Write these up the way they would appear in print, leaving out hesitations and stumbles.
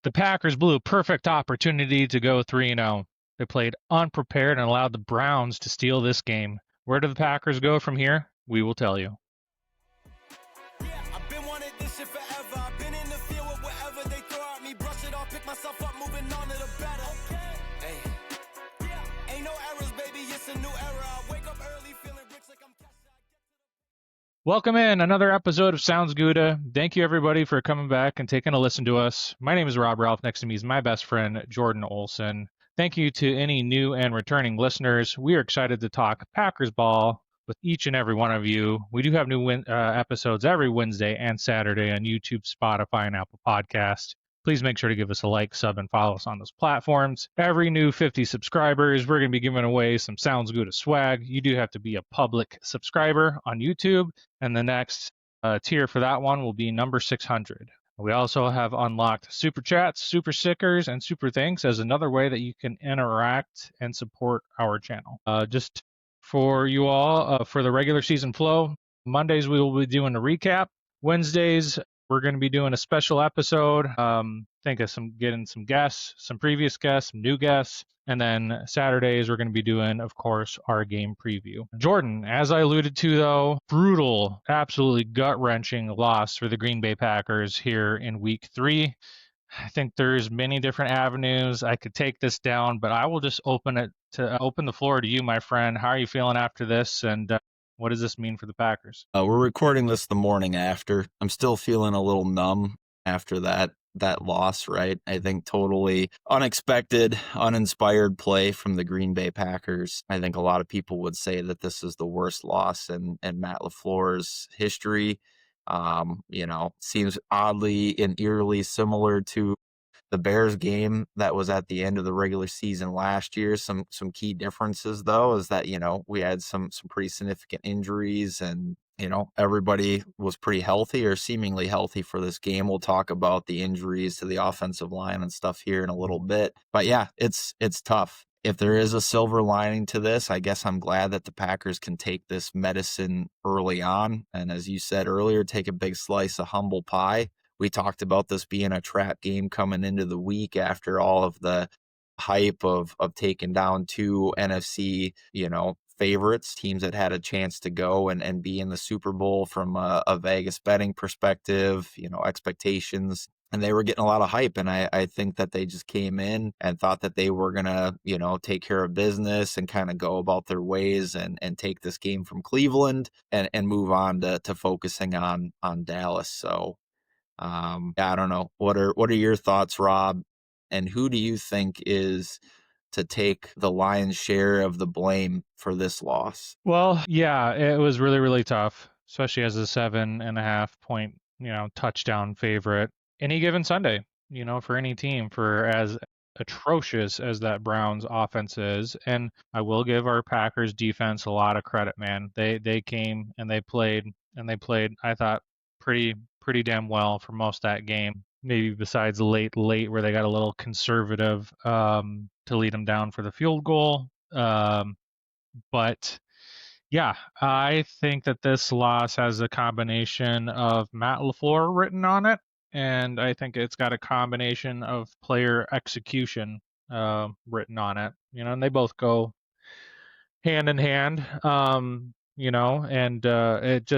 The Packers blew a perfect opportunity to go 3-0. They played unprepared and allowed the Browns to steal this game. Where do the Packers go from here? We will tell you. Yeah, I've been wanting this shit forever. I've been in the field with whatever they throw at me. Brush it off, pick myself up, moving on to the better. Hey, yeah, ain't no errors, baby. It's a new era. I wake up early, feeling rich like I'm cash. Welcome in another episode of Sounds Gouda. Thank you everybody for coming back and taking a listen to us. My name is Rob Ralph. Next to me is my best friend, Jordan Olson. Thank you to any new and returning listeners. We are excited to talk Packers ball with each and every one of you. We do have new episodes every Wednesday and Saturday on YouTube, Spotify, and Apple Podcast. Please make sure to give us a like, sub, and follow us on those platforms. Every new 50 subscribers, we're going to be giving away some Sounds Gouda swag. You do have to be a public subscriber on YouTube, and the next tier for that one will be number 600. We also have unlocked super chats, super stickers, and super thanks as another way that you can interact and support our channel. Just for you all, for the regular season flow, Mondays we will be doing a recap. Wednesdays we're going to be doing a special episode. Think of getting some guests, some previous guests, some new guests. And then Saturdays, we're going to be doing, of course, our game preview. Jordan, as I alluded to, though, brutal, absolutely gut-wrenching loss for the Green Bay Packers here in week 3. I think there's many different avenues I could take this down, but I will just open the floor to you, my friend. How are you feeling after this? And what does this mean for the Packers? We're recording this the morning after. I'm still feeling a little numb after that loss, right? I think totally unexpected, uninspired play from the Green Bay Packers. I think a lot of people would say that this is the worst loss in Matt LaFleur's history. Seems oddly and eerily similar to the Bears game that was at the end of the regular season last year. Some key differences, though, is that, we had some pretty significant injuries and, everybody was pretty healthy or seemingly healthy for this game. We'll talk about the injuries to the offensive line and stuff here in a little bit. But yeah, it's tough. If there is a silver lining to this, I guess I'm glad that the Packers can take this medicine early on. And as you said earlier, take a big slice of humble pie. We talked about this being a trap game coming into the week after all of the hype of taking down 2 NFC, favorites, teams that had a chance to go and be in the Super Bowl from a Vegas betting perspective, expectations. And they were getting a lot of hype. And I think that they just came in and thought that they were going to, take care of business and kind of go about their ways and take this game from Cleveland and move on to focusing on Dallas. So, I don't know. What are your thoughts, Rob? And who do you think is to take the lion's share of the blame for this loss? Well, yeah, it was really, really tough, especially as a 7.5 point, touchdown favorite any given Sunday, for any team, for as atrocious as that Browns offense is. And I will give our Packers defense a lot of credit, man. They came and they played, I thought, pretty damn well for most of that game. Maybe besides late where they got a little conservative to lead them down for the field goal. But yeah, I think that this loss has a combination of Matt LaFleur written on it, and I think it's got a combination of player execution written on it. And they both go hand in hand. And it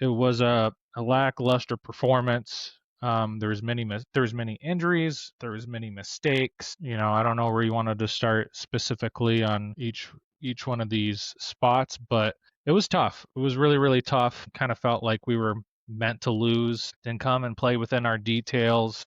was a lackluster performance. There was many injuries. There was many mistakes. I don't know where you wanted to start specifically on each one of these spots, but it was tough. It was really, really tough. Kind of felt like we were meant to lose, didn't come and play within our details.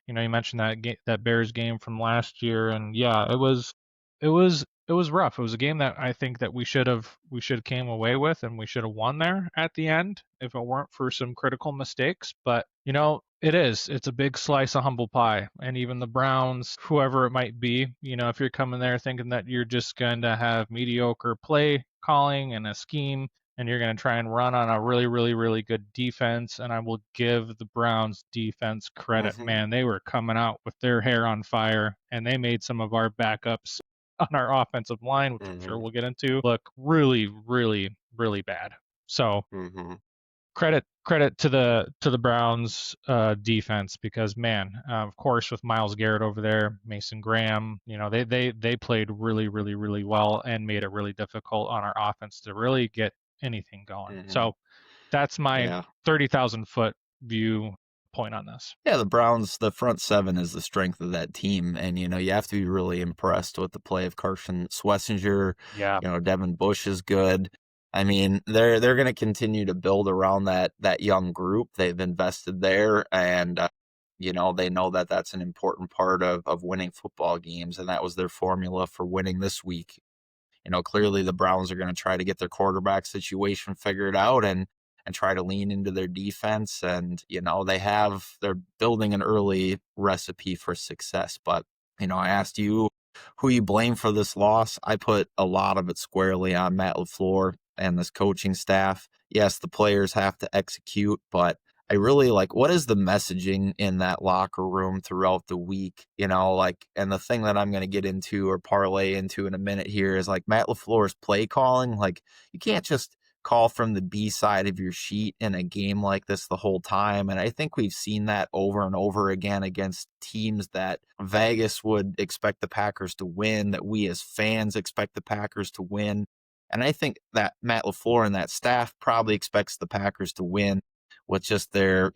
You mentioned that Bears game from last year, and yeah, it was rough. It was a game that I think that we should have came away with, and we should have won there at the end if it weren't for some critical mistakes. But it's a big slice of humble pie, and even the Browns, whoever it might be, if you're coming there thinking that you're just going to have mediocre play calling and a scheme, and you're going to try and run on a really, really, really good defense, and I will give the Browns defense credit. Man, they were coming out with their hair on fire, and they made some of our backups on our offensive line, which I'm sure we'll get into, look really, really, really bad. So credit to the Browns defense, because man, of course, with Myles Garrett over there, Mason Graham, they played really really really well and made it really difficult on our offense to really get anything going. Mhm. So that's my Yeah. 30,000 foot view point on this. Yeah, the Browns, the front seven is the strength of that team. And, you have to be really impressed with the play of Carson Schlesinger. Yeah. Devin Bush is good. I mean, they're going to continue to build around that young group. They've invested there, and they know that that's an important part of winning football games, and that was their formula for winning this week. Clearly the Browns are going to try to get their quarterback situation figured out and try to lean into their defense. And, they're building an early recipe for success. But, I asked you who you blame for this loss. I put a lot of it squarely on Matt LaFleur and this coaching staff. Yes, the players have to execute, but I really like, what is the messaging in that locker room throughout the week? And the thing that I'm going to get into or parlay into in a minute here is like Matt LaFleur's play calling. Like, you can't just call from the B side of your sheet in a game like this the whole time. And I think we've seen that over and over again against teams that Vegas would expect the Packers to win, that we as fans expect the Packers to win. And I think that Matt LaFleur and that staff probably expects the Packers to win with just their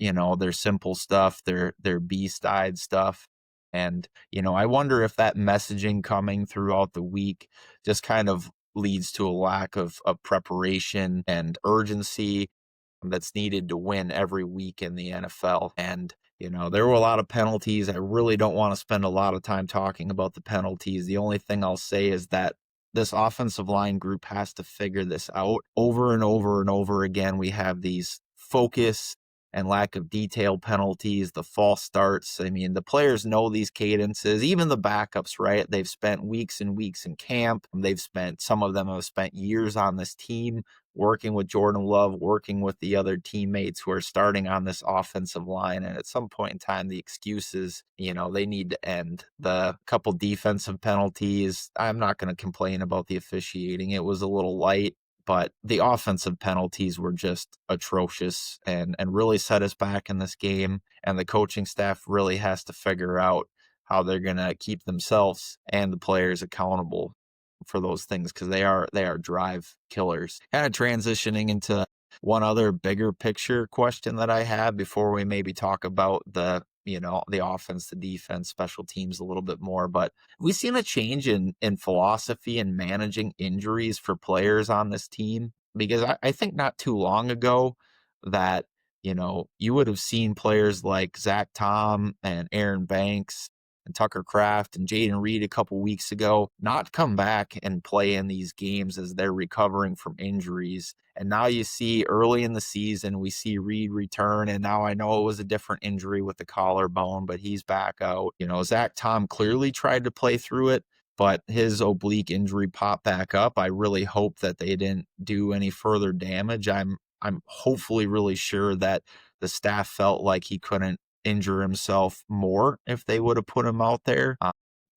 simple stuff, their B-side stuff. And, I wonder if that messaging coming throughout the week just kind of leads to a lack of preparation and urgency that's needed to win every week in the NFL. And, there were a lot of penalties. I really don't want to spend a lot of time talking about the penalties. The only thing I'll say is that this offensive line group has to figure this out over and over and over again. We have these focus and lack of detail penalties, the false starts. I mean, the players know these cadences, even the backups, right? They've spent weeks and weeks in camp. Some of them have spent years on this team, working with Jordan Love, working with the other teammates who are starting on this offensive line. And at some point in time, the excuses, they need to end. The couple defensive penalties, I'm not going to complain about the officiating. It was a little light, but the offensive penalties were just atrocious and really set us back in this game. And the coaching staff really has to figure out how they're going to keep themselves and the players accountable for those things, because they are drive killers. Kind of transitioning into one other bigger picture question that I have before we maybe talk about the offense, the defense, special teams a little bit more. But we've seen a change in philosophy and managing injuries for players on this team, because I think not too long ago that, you would have seen players like Zach Tom and Aaron Banks and Tucker Kraft and Jaden Reed a couple weeks ago not come back and play in these games as they're recovering from injuries. And now you see early in the season, we see Reed return. And now I know it was a different injury with the collarbone, but he's back out. Zach Tom clearly tried to play through it, but his oblique injury popped back up. I really hope that they didn't do any further damage. I'm hopefully really sure that the staff felt like he couldn't injure himself more if they would have put him out there.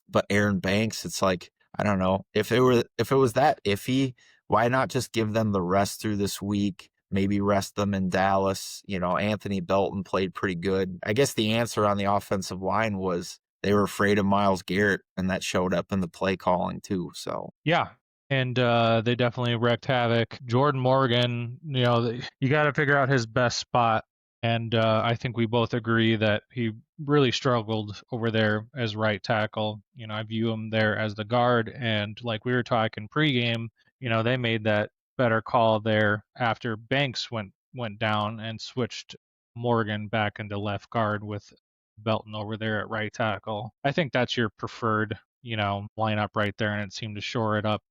But Aaron Banks, it's like, I don't know, if it was that iffy, why not just give them the rest through this week? Maybe rest them in Dallas. Anthony Belton played pretty good. I guess the answer on the offensive line was they were afraid of Myles Garrett, and that showed up in the play calling too. So Yeah. And they definitely wreaked havoc. Jordan Morgan, you got to figure out his best spot. And I think we both agree that he really struggled over there as right tackle. I view him there as the guard. And like we were talking pregame, they made that better call there after Banks went down and switched Morgan back into left guard with Belton over there at right tackle. I think that's your preferred, lineup right there, and it seemed to shore it up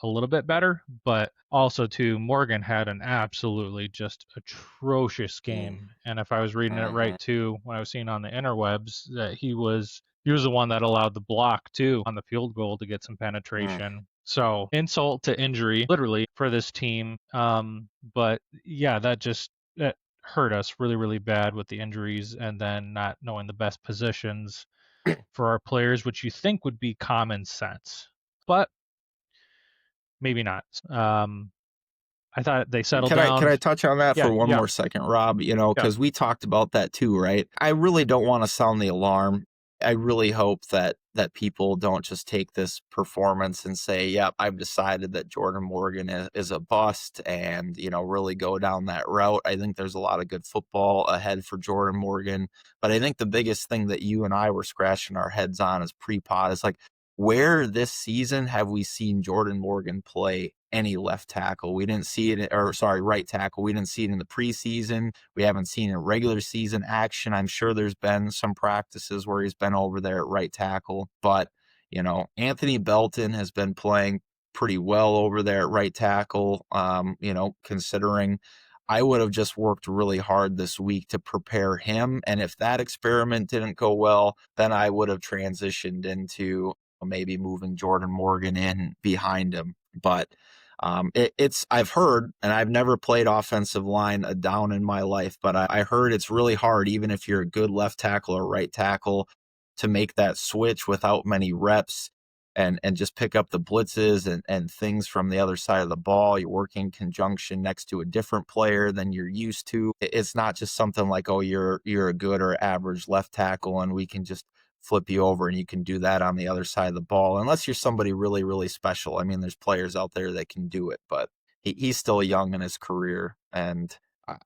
a little bit better. But also, too, Morgan had an absolutely just atrocious game. And if I was reading it right, too, when I was seeing on the interwebs, that he was the one that allowed the block too on the field goal to get some penetration. So insult to injury, literally, for this team. But yeah, that hurt us really, really bad with the injuries, and then not knowing the best positions for our players, which you think would be common sense, but maybe not. I thought they settled Can down. I touch on that Yeah, for one yeah, more second, Rob? You know, yeah. because we talked about that too, right? I really don't want to sound the alarm. I really hope that people don't just take this performance and say, "Yep, I've decided that Jordan Morgan is a bust," and really go down that route. I think there's a lot of good football ahead for Jordan Morgan, but I think the biggest thing that you and I were scratching our heads on is pre-pod is like, where this season have we seen Jordan Morgan play any left tackle? We didn't see it, or sorry, right tackle. We didn't see it in the preseason. We haven't seen it in regular season action. I'm sure there's been some practices where he's been over there at right tackle, but Anthony Belton has been playing pretty well over there at right tackle. Considering I would have just worked really hard this week to prepare him. And if that experiment didn't go well, then I would have transitioned into maybe moving Jordan Morgan in behind him. But it's I've heard, and I've never played offensive line a down in my life, but I heard it's really hard, even if you're a good left tackle or right tackle, to make that switch without many reps and just pick up the blitzes and things from the other side of the ball. You're working in conjunction next to a different player than you're used to. It's not just something like, oh, you're a good or average left tackle and we can just flip you over and you can do that on the other side of the ball, unless you're somebody really, really special. I mean, there's players out there that can do it, but he's still young in his career. And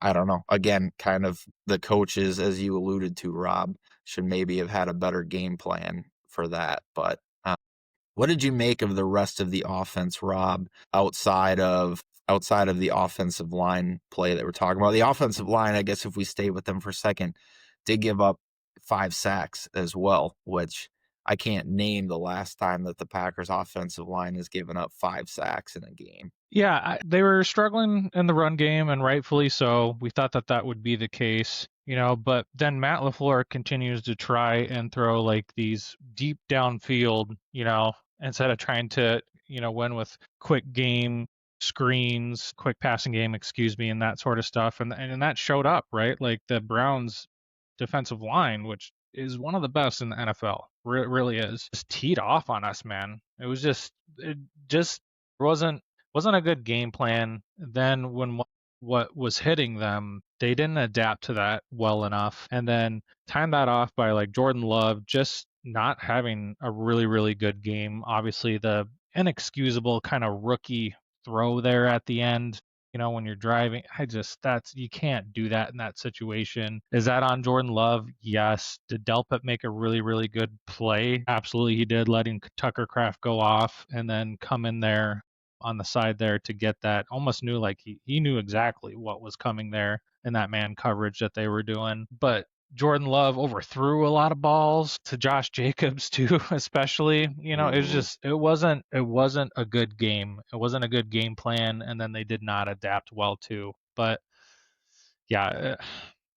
I don't know. Again, kind of the coaches, as you alluded to, Rob, should maybe have had a better game plan for that. But what did you make of the rest of the offense, Rob, outside of the offensive line play that we're talking about? The offensive line, I guess if we stay with them for a second, did give up 5 sacks as well, which I can't name the last time that the Packers offensive line has given up 5 sacks in a game. Yeah, they were struggling in the run game, and rightfully so. We thought that that would be the case, but then Matt LaFleur continues to try and throw like these deep downfield, instead of trying to, win with quick game screens, quick passing game, excuse me, and that sort of stuff. And that showed up, right? Like the Browns defensive line, which is one of the best in the NFL, really is, just teed off on us, man. It just wasn't a good game plan. Then when what was hitting them, they didn't adapt to that well enough, and then time that off by like Jordan Love just not having a really really good game. Obviously, the inexcusable kind of rookie throw there at the end. When you're driving, you can't do that in that situation. Is that on Jordan Love? Yes. Did Delpit make a really, really good play? Absolutely, he did, letting Tucker Craft go off and then come in there on the side there to get that. Almost knew like he knew exactly what was coming there in that man coverage that they were doing. But Jordan Love overthrew a lot of balls to Josh Jacobs too, especially. It wasn't a good game. It wasn't a good game plan, and then they did not adapt well too. But yeah,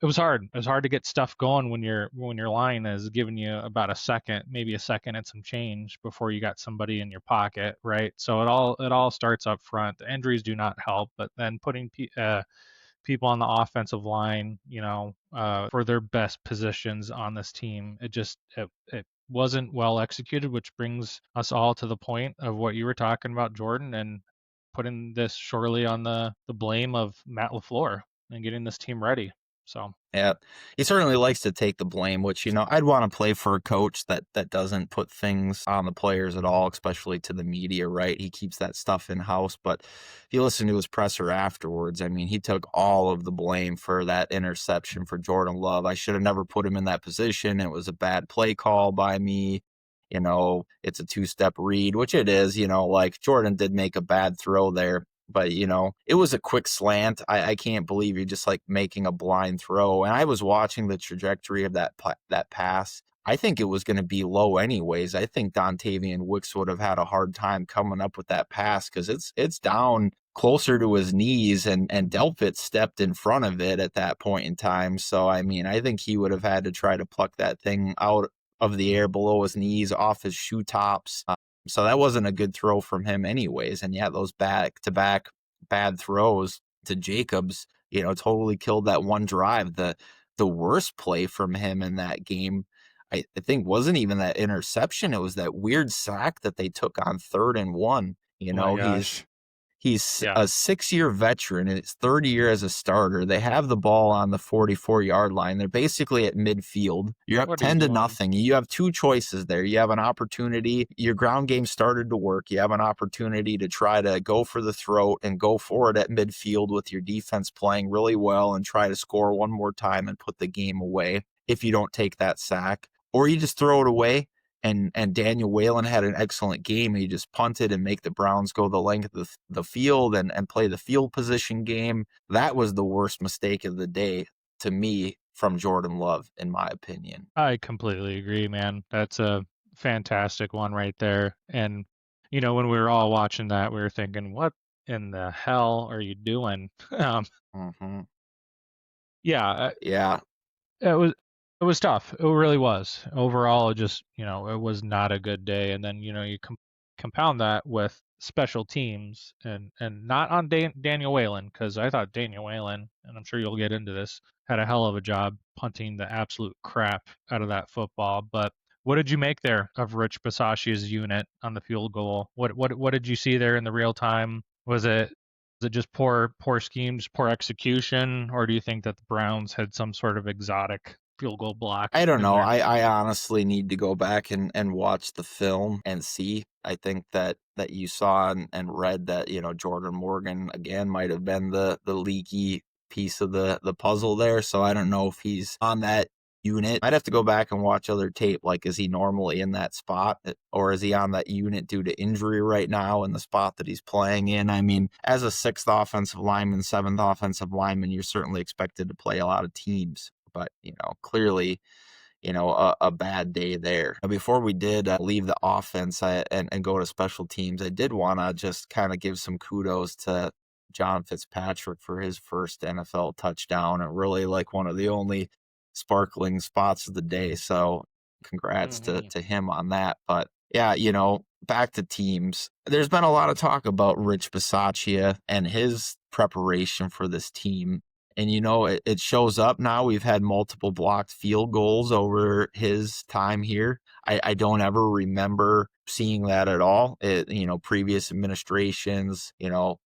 it was hard. It was hard to get stuff going when your line is giving you about a second, maybe a second and some change before you got somebody in your pocket, right? So it all starts up front. The injuries do not help, but then putting people on the offensive line, for their best positions on this team, it wasn't well executed, which brings us all to the point of what you were talking about, Jordan, and putting this surely on the blame of Matt LaFleur and getting this team ready. So Yeah, he certainly likes to take the blame, which, I'd want to play for a coach that doesn't put things on the players at all, especially to the media, right? He keeps that stuff in-house. But if you listen to his presser afterwards, I mean, he took all of the blame for that interception for Jordan Love. I should have never put him in that position. It was a bad play call by me. It's a two-step read, which it is, like Jordan did make a bad throw there. But, it was a quick slant. I can't believe you're just like making a blind throw. And I was watching the trajectory of that pass. I think it was going to be low anyways. I think Dontavian Wicks would have had a hard time coming up with that pass because it's down closer to his knees, and Delpit stepped in front of it at that point in time. So, I mean, I think he would have had to try to pluck that thing out of the air below his knees, off his shoe tops. So that wasn't a good throw from him anyways. And yeah, those back-to-back bad throws to Jacobs, totally killed that one drive. The worst play from him in that game, I think, wasn't even that interception. It was that weird sack that they took on 3rd and 1. oh my gosh. He's Yeah. a 6-year veteran and it's 30 year as a starter. They have the ball on the 44-yard line. They're basically at midfield. You're up What are you 10 to doing? nothing. You have two choices there. You have an opportunity. Your ground game started to work. You have an opportunity to try to go for the throat and go for it at midfield with your defense playing really well and try to score one more time and put the game away if you don't take that sack. Or you just throw it away. And Daniel Whalen had an excellent game. He just punted and make the Browns go the length of the field and play the field position game. That was the worst mistake of the day to me from Jordan Love, in my opinion. I completely agree, man. That's a fantastic one right there. And, you know, when we were all watching that, we were thinking, what in the hell are you doing? um, Mm-hmm. yeah, Yeah. it was tough. It really was. Overall, it just, you know, it was not a good day. And then, you know, you compound that with special teams and not on Daniel Whalen, because I thought Daniel Whalen, and I'm sure you'll get into this, had a hell of a job punting the absolute crap out of that football. But what did you make there of Rich Bisaccia's unit on the field goal? What did you see there in the real time? Was it just poor schemes, poor execution, or do you think that the Browns had some sort of exotic field goal block I don't in know. there? I honestly need to go back and watch the film and see. I think that you saw and read that, Jordan Morgan again might have been the leaky piece of the puzzle there. So I don't know if he's on that unit. I'd have to go back and watch other tape. Like, is he normally in that spot, or is he on that unit due to injury right now in the spot that he's playing in? I mean, as a sixth offensive lineman, seventh offensive lineman, you're certainly expected to play a lot of teams. But, clearly, a bad day there. Before we did leave the offense and go to special teams, I did want to just kind of give some kudos to John Fitzpatrick for his first NFL touchdown, and really like one of the only sparkling spots of the day. So congrats Mm-hmm. to him on that. But yeah, back to teams. There's been a lot of talk about Rich Bisaccia and his preparation for this team. And, it shows up now. We've had multiple blocked field goals over his time here. I don't ever remember seeing that at all. Previous administrations,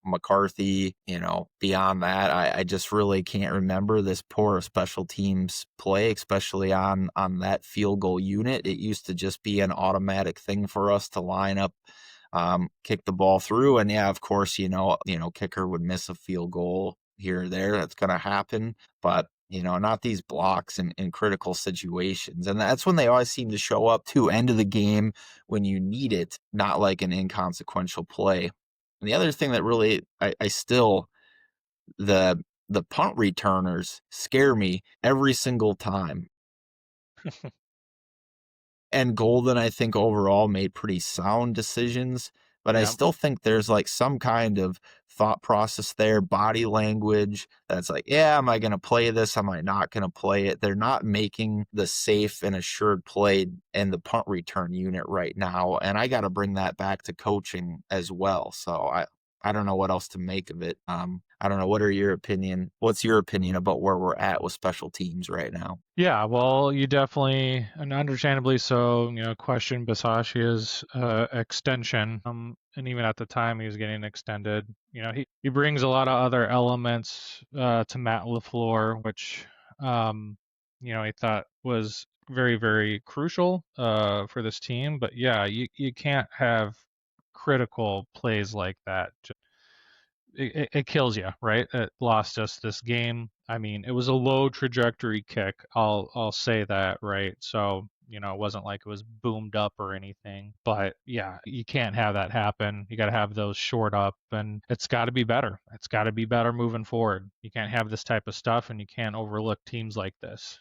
McCarthy, beyond that, I just really can't remember this poor special teams play, especially on that field goal unit. It used to just be an automatic thing for us to line up, kick the ball through. And yeah, of course, kicker would miss a field goal here or there. That's going to happen. But, not these blocks in critical situations. And that's when they always seem to show up to end of the game when you need it, not like an inconsequential play. And the other thing that really, I still, the punt returners scare me every single time. And Golden, I think, overall made pretty sound decisions, but I Yeah. still think there's like some kind of thought process there, body language that's like, yeah, am I going to play this? Am I not going to play it? They're not making the safe and assured play in the punt return unit right now. And I got to bring that back to coaching as well. So I don't know what else to make of it. I don't know. What's your opinion about where we're at with special teams right now? Yeah, well, you definitely, and understandably so, question Bisaccia's extension. And even at the time he was getting extended, he brings a lot of other elements to Matt LaFleur, which, he thought was very, very crucial for this team. But yeah, you can't have critical plays like that. It kills you, right? It lost us this game. I mean, it was a low trajectory kick. I'll say that, right? So, it wasn't like it was boomed up or anything. But yeah, you can't have that happen. You got to have those short up, and it's got to be better. It's got to be better moving forward. You can't have this type of stuff, and you can't overlook teams like this.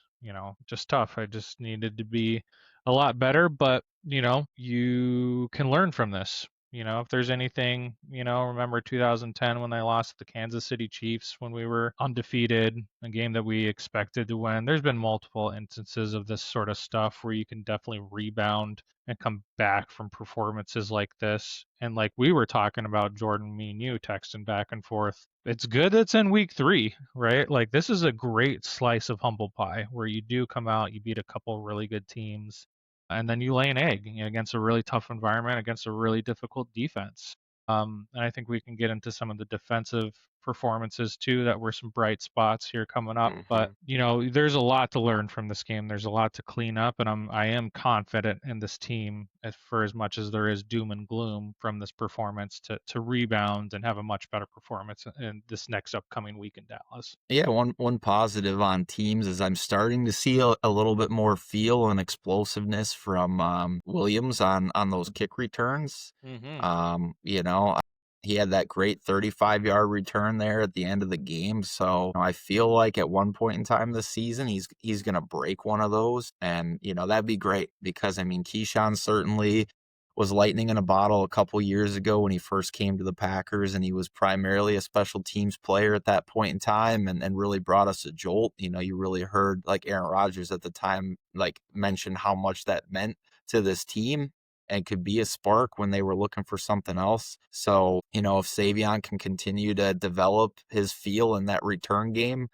Just tough. I just needed to be a lot better, but you can learn from this. If there's anything, remember 2010 when they lost to the Kansas City Chiefs when we were undefeated, a game that we expected to win. There's been multiple instances of this sort of stuff where you can definitely rebound and come back from performances like this. And like we were talking about, Jordan, me and you texting back and forth. It's good it's in week 3, right? Like this is a great slice of humble pie where you do come out, you beat a couple really good teams, and then you lay an egg against a really tough environment, against a really difficult defense. And I think we can get into some of the defensive performances too that were some bright spots here coming up. But there's a lot to learn from this game. There's a lot to clean up, and I am confident in this team for as much as there is doom and gloom from this performance to rebound and have a much better performance in this next upcoming week in Dallas. Yeah, one positive on teams is I'm starting to see a little bit more feel and explosiveness from Williams on those kick returns. You know, he had that great 35-yard return there at the end of the game. So I feel like at one point in time this season, he's going to break one of those. And, that'd be great because, I mean, Keyshawn certainly was lightning in a bottle a couple years ago when he first came to the Packers, and he was primarily a special teams player at that point in time and really brought us a jolt. You really heard like Aaron Rodgers at the time, like mention how much that meant to this team and could be a spark when they were looking for something else. So, if Savion can continue to develop his feel in that return game,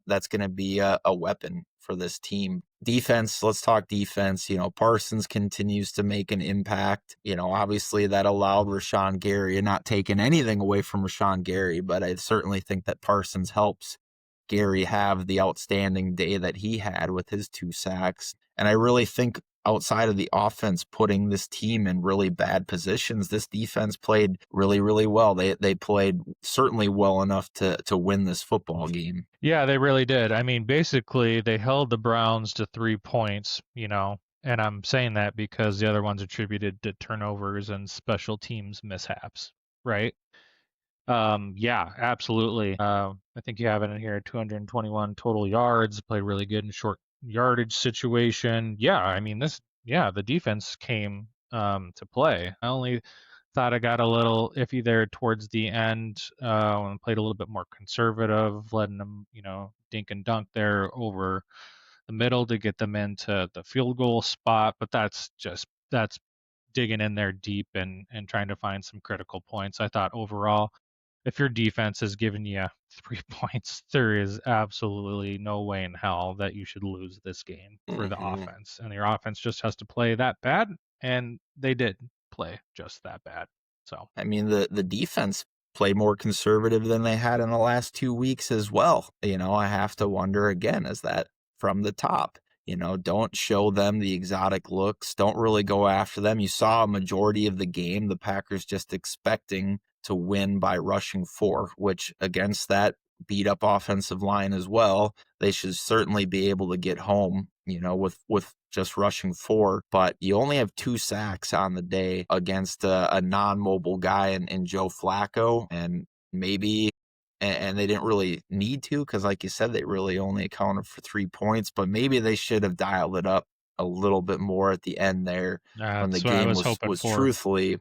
that's going to be a weapon for this team. Defense, let's talk defense. Parsons continues to make an impact. Obviously that allowed Rashawn Gary, and not taking anything away from Rashawn Gary, but I certainly think that Parsons helps Gary have the outstanding day that he had with his 2 sacks. And I really think outside of the offense putting this team in really bad positions, this defense played really, really well. They played certainly well enough to win this football game. Yeah, they really did. I mean, basically, they held the Browns to 3 points, and I'm saying that because the other one's attributed to turnovers and special teams mishaps, right? Yeah, absolutely. I think you have it in here, 221 total yards, played really good in short yardage situation. Yeah, I mean, the defense came to play. I only thought I got a little iffy there towards the end when played a little bit more conservative, letting them, dink and dunk there over the middle to get them into the field goal spot. But that's digging in there deep and trying to find some critical points. I thought overall, if your defense has given you 3 points, there is absolutely no way in hell that you should lose this game for the offense. And your offense just has to play that bad, and they did play just that bad. So I mean, the defense played more conservative than they had in the last 2 weeks as well. I have to wonder again, is that from the top? Don't show them the exotic looks. Don't really go after them. You saw a majority of the game, the Packers just expecting to win by rushing 4, which against that beat up offensive line as well, they should certainly be able to get home, with just rushing 4. But you only have 2 sacks on the day against a non-mobile guy in Joe Flacco, and maybe and they didn't really need to because, like you said, they really only accounted for 3 points. But maybe they should have dialed it up a little bit more at the end there when the that's what I game was hoping was for. truthfully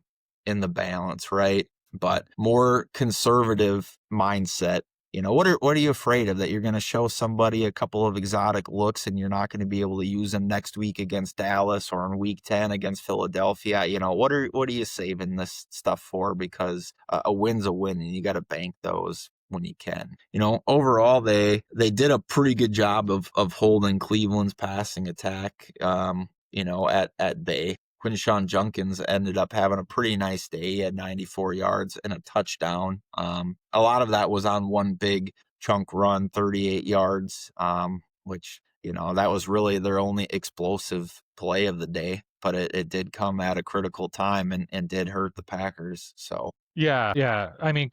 in the balance, right? But more conservative mindset. What are you afraid of? That you're going to show somebody a couple of exotic looks and you're not going to be able to use them next week against Dallas or in week 10 against Philadelphia? What are you saving this stuff for? Because a win's a win and you got to bank those when you can. Overall they did a pretty good job of holding Cleveland's passing attack at bay. Quinshawn Junkins ended up having a pretty nice day. He had 94 yards and a touchdown. A lot of that was on one big chunk run, 38 yards, which, that was really their only explosive play of the day. But it did come at a critical time and did hurt the Packers. So Yeah. I mean,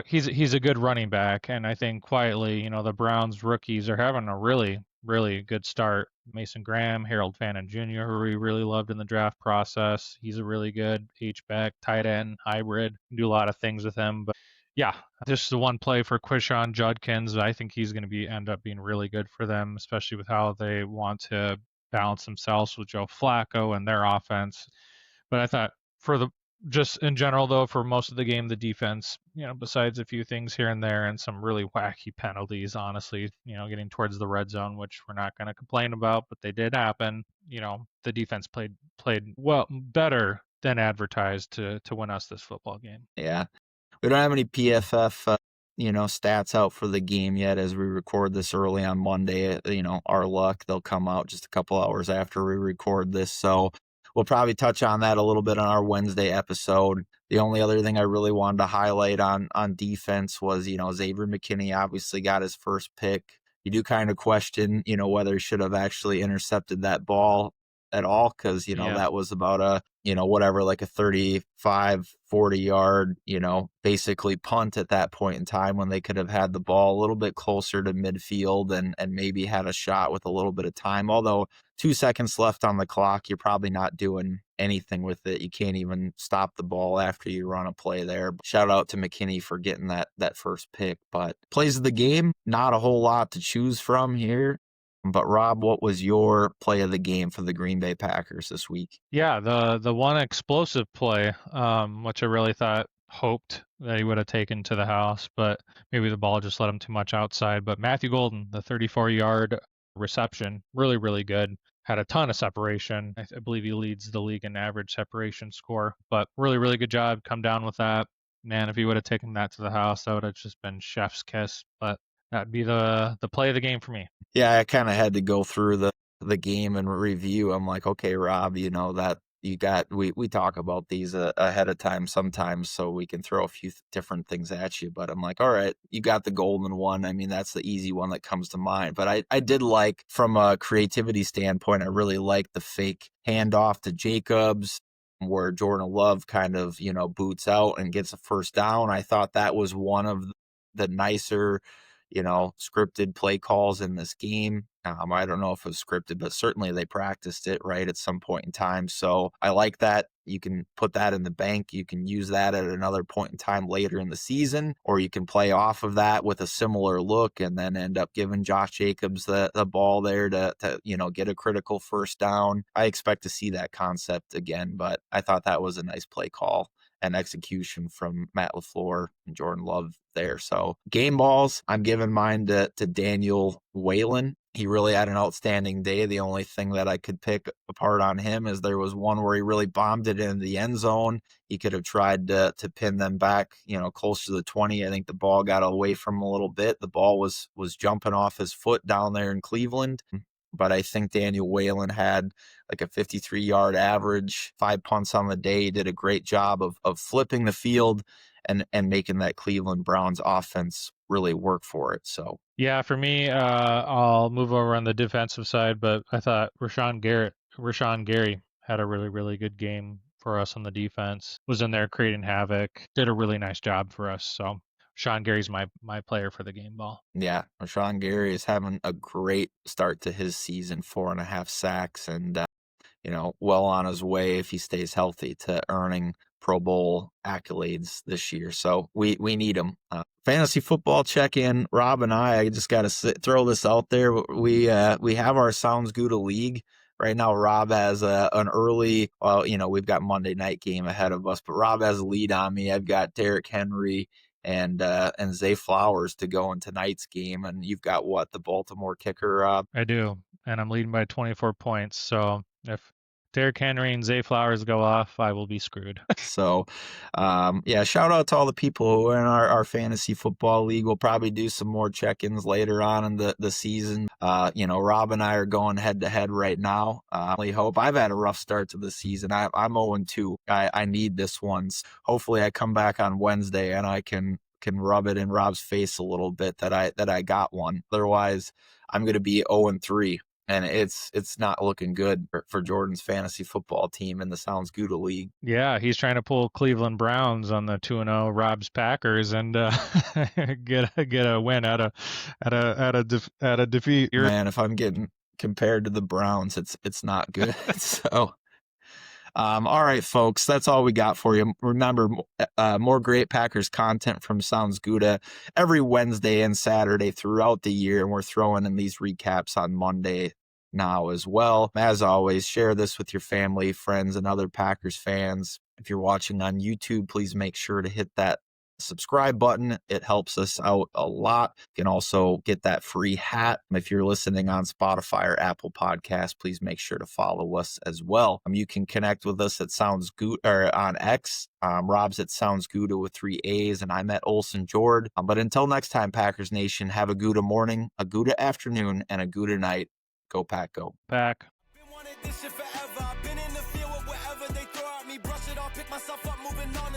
he's a good running back, and I think quietly, the Browns rookies are having a really, really good start. Mason Graham, Harold Fannin Jr., who we really loved in the draft process. He's a really good H-back, tight end, hybrid. Can do a lot of things with him. But yeah, just the one play for Quinshawn Judkins. I think he's going to end up being really good for them, especially with how they want to balance themselves with Joe Flacco and their offense. But I thought just in general, though, for most of the game, the defense, besides a few things here and there and some really wacky penalties, honestly, getting towards the red zone, which we're not going to complain about, but they did happen. The defense played well, better than advertised to win us this football game. Yeah. We don't have any PFF, stats out for the game yet as we record this early on Monday. Our luck, they'll come out just a couple hours after we record this. So we'll probably touch on that a little bit on our Wednesday episode. The only other thing I really wanted to highlight on defense was, Xavier McKinney obviously got his first pick. You do kind of question, whether he should have actually intercepted that ball at all, because, that was about a, like a 35, 40-yard, basically punt at that point in time, when they could have had the ball a little bit closer to midfield and maybe had a shot with a little bit of time. Although 2 seconds left on the clock, you're probably not doing anything with it. You can't even stop the ball after you run a play there. Shout out to McKinney for getting that first pick. But plays of the game, not a whole lot to choose from here. But Rob, what was your play of the game for the Green Bay Packers this week? Yeah, the one explosive play, which I really hoped that he would have taken to the house, but maybe the ball just let him too much outside. But Matthew Golden, the 34-yard reception, really, really good. Had a ton of separation. I believe he leads the league in average separation score, but really, really good job. Come down with that. Man, if he would have taken that to the house, that would have just been chef's kiss. But that'd be the play of the game for me. Yeah, I kind of had to go through the game and review. I'm like, okay, Rob, that you got, we talk about these ahead of time sometimes, so we can throw a few different things at you. But I'm like, all right, you got the golden one. I mean, that's the easy one that comes to mind. But I did like, from a creativity standpoint, I really liked the fake handoff to Jacobs, where Jordan Love kind of, boots out and gets a first down. I thought that was one of the nicer, scripted play calls in this game. I don't know if it was scripted, but certainly they practiced it right at some point in time. So I like that. You can put that in the bank. You can use that at another point in time later in the season, or you can play off of that with a similar look and then end up giving Josh Jacobs the ball there to get a critical first down. I expect to see that concept again, but I thought that was a nice play call and execution from Matt LaFleur and Jordan Love there. So game balls, I'm giving mine to Daniel Whalen. He really had an outstanding day. The only thing that I could pick apart on him is there was one where he really bombed it in the end zone. He could have tried to pin them back, close to the 20. I think the ball got away from him a little bit. The ball was jumping off his foot down there in Cleveland. But I think Daniel Whalen had like a 53-yard average, 5 punts on the day, did a great job of flipping the field and making that Cleveland Browns offense really work for it. So yeah, for me, I'll move over on the defensive side, but I thought Rashawn Gary had a really, really good game for us on the defense. Was in there creating havoc, did a really nice job for us. So Rashawn Gary's my player for the game ball. Yeah, Rashawn Gary is having a great start to his season, 4.5 sacks, and well on his way, if he stays healthy, to earning Pro Bowl accolades this year. So we need him. Fantasy football check-in. Rob and I just got to throw this out there. We have our Sounds Gouda League. Right now, Rob has an early, we've got Monday night game ahead of us, but Rob has a lead on me. I've got Derrick Henry and Zay Flowers to go in tonight's game. And you've got the Baltimore kicker, Rob? I do, and I'm leading by 24 points. So if Derrick Henry and Zay Flowers go off, I will be screwed. So, shout out to all the people who are in our fantasy football league. We'll probably do some more check-ins later on in the season. Rob and I are going head-to-head right now. I hope. I've had a rough start to the season. I'm 0-2. I need this one. Hopefully I come back on Wednesday and I can rub it in Rob's face a little bit that I got one. Otherwise, I'm going to be 0-3. And it's not looking good for Jordan's fantasy football team in the Sounds Gouda League. Yeah, he's trying to pull Cleveland Browns on the 2-0 Rob's Packers and get a win out of defeat. Man, if I'm getting compared to the Browns, it's not good. So. All right, folks, that's all we got for you. Remember, more great Packers content from Sounds Gouda every Wednesday and Saturday throughout the year, and we're throwing in these recaps on Monday now as well. As always, share this with your family, friends, and other Packers fans. If you're watching on YouTube, please make sure to hit that subscribe button. It helps us out a lot. You can also get that free hat. If you're listening on Spotify or Apple Podcasts, please make sure to follow us as well. You can connect with us at Sounds Gouda or on X. Rob's at Sounds Gouda with 3 A's, and I'm at Olsen Jord. But until next time, Packers Nation, have a Gouda morning, a Gouda afternoon, and a Gouda night. Go Pack, go. Pack. Been wanting this shit forever. I've been in the field with myself up, moving on